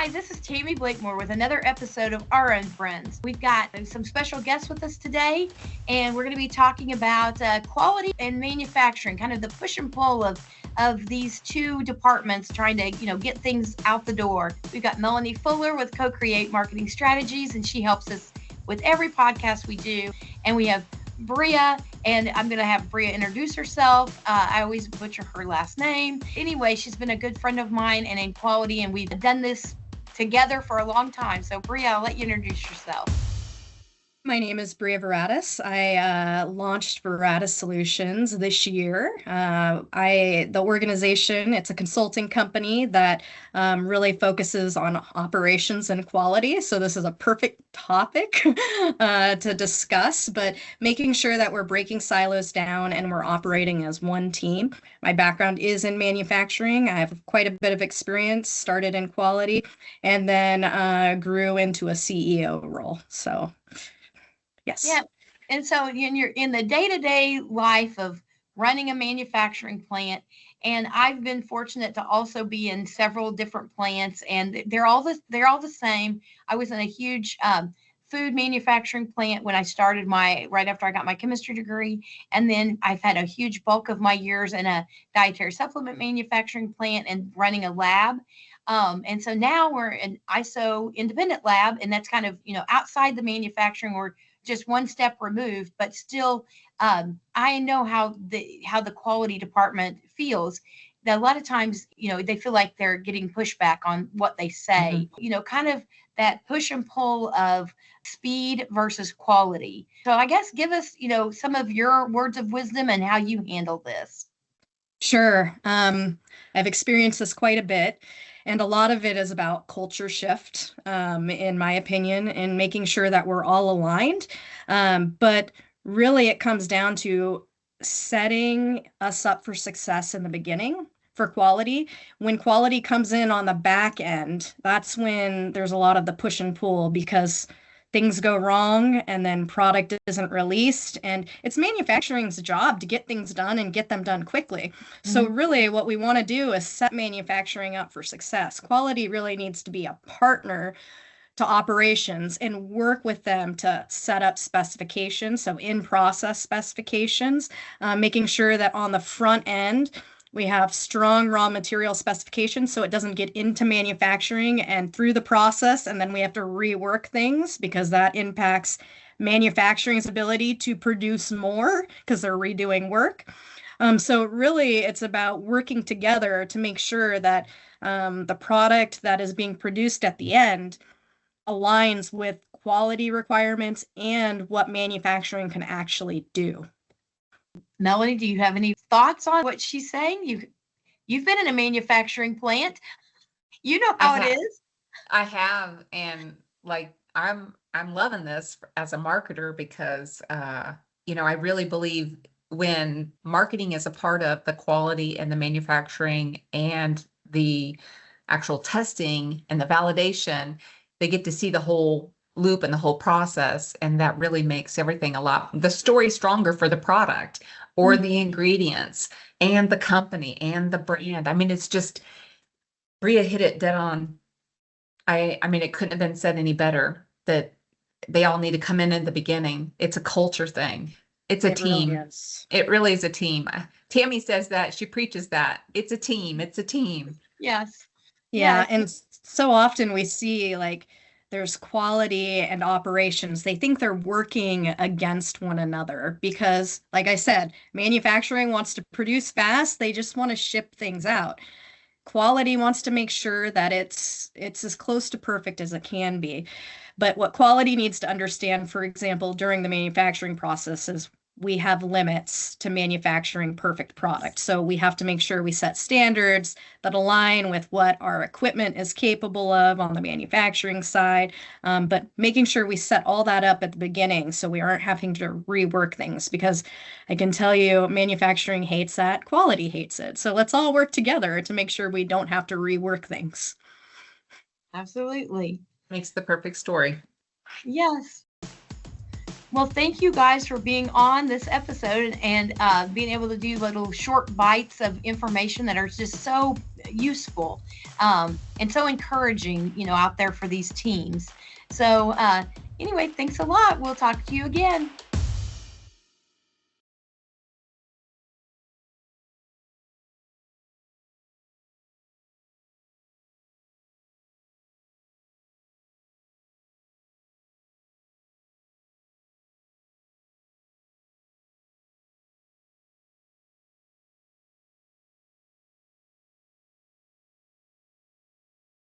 Hi, this is Tammy Blakemore with another episode of Ara Friends. We've got some special guests with us today, and we're going to be talking about quality and manufacturing, kind of the push and pull of these two departments trying to, get things out the door. We've got Melanie Fuller with Co-Create Marketing Strategies, and she helps us with every podcast we do. And we have Bria, and I'm going to have Bria introduce herself. I always butcher her last name. Anyway, she's been a good friend of mine and in quality, and we've done this together for a long time. So Bria, I'll let you introduce yourself. My name is Bria Veratis. I launched Veratis Solutions this year. The organization, it's a consulting company that really focuses on operations and quality. So this is a perfect topic to discuss, but making sure that we're breaking silos down and we're operating as one team. My background is in manufacturing. I have quite a bit of experience, started in quality, and then grew into a CEO role. So yes. Yeah. And so you're in the day-to-day life of running a manufacturing plant. And I've been fortunate to also be in several different plants, and they're all the same. I was in a huge food manufacturing plant when I started right after I got my chemistry degree. And then I've had a huge bulk of my years in a dietary supplement manufacturing plant and running a lab. And so now we're an ISO independent lab, and that's kind of, outside the manufacturing, or just one step removed, but still, I know how the quality department feels. That a lot of times, they feel like they're getting pushback on what they say, kind of that push and pull of speed versus quality. So I guess give us, some of your words of wisdom and how you handle this. Sure. I've experienced this quite a bit. And a lot of it is about culture shift, in my opinion, and making sure that we're all aligned. But really, it comes down to setting us up for success in the beginning for quality. When quality comes in on the back end, that's when there's a lot of the push and pull, because things go wrong and then product isn't released, and it's manufacturing's job to get things done and get them done quickly. So really what we want to do is set manufacturing up for success. Quality really needs to be a partner to operations and work with them to set up specifications, so in-process specifications, making sure that on the front end we have strong raw material specifications so it doesn't get into manufacturing and through the process, and then we have to rework things because that impacts manufacturing's ability to produce more because they're redoing work. So really, it's about working together to make sure that the product that is being produced at the end aligns with quality requirements and what manufacturing can actually do. Melanie, do you have any thoughts on what she's saying? You've been in a manufacturing plant. You know how it is. I have, and I'm loving this as a marketer because I really believe when marketing is a part of the quality and the manufacturing and the actual testing and the validation, they get to see the whole loop and the whole process, and that really makes everything the story stronger for the product or the ingredients and the company and the brand. I mean, it's just, Bria hit it dead on. I mean, it couldn't have been said any better, that they all need to come in the beginning. It's a culture thing. It's a team. Really is. It really is a team. Tammy says that, she preaches that. It's a team. It's a team. Yes. Yeah. And so often we see there's quality and operations. They think they're working against one another because, like I said, manufacturing wants to produce fast. They just want to ship things out. Quality wants to make sure that it's as close to perfect as it can be. But what quality needs to understand, for example, during the manufacturing process, is we have limits to manufacturing perfect product. So we have to make sure we set standards that align with what our equipment is capable of on the manufacturing side, but making sure we set all that up at the beginning so we aren't having to rework things, because I can tell you manufacturing hates that, quality hates it. So let's all work together to make sure we don't have to rework things. Absolutely. Makes the perfect story. Yes. Well, thank you guys for being on this episode and being able to do little short bites of information that are just so useful, and so encouraging, out there for these teams. So anyway, thanks a lot. We'll talk to you again.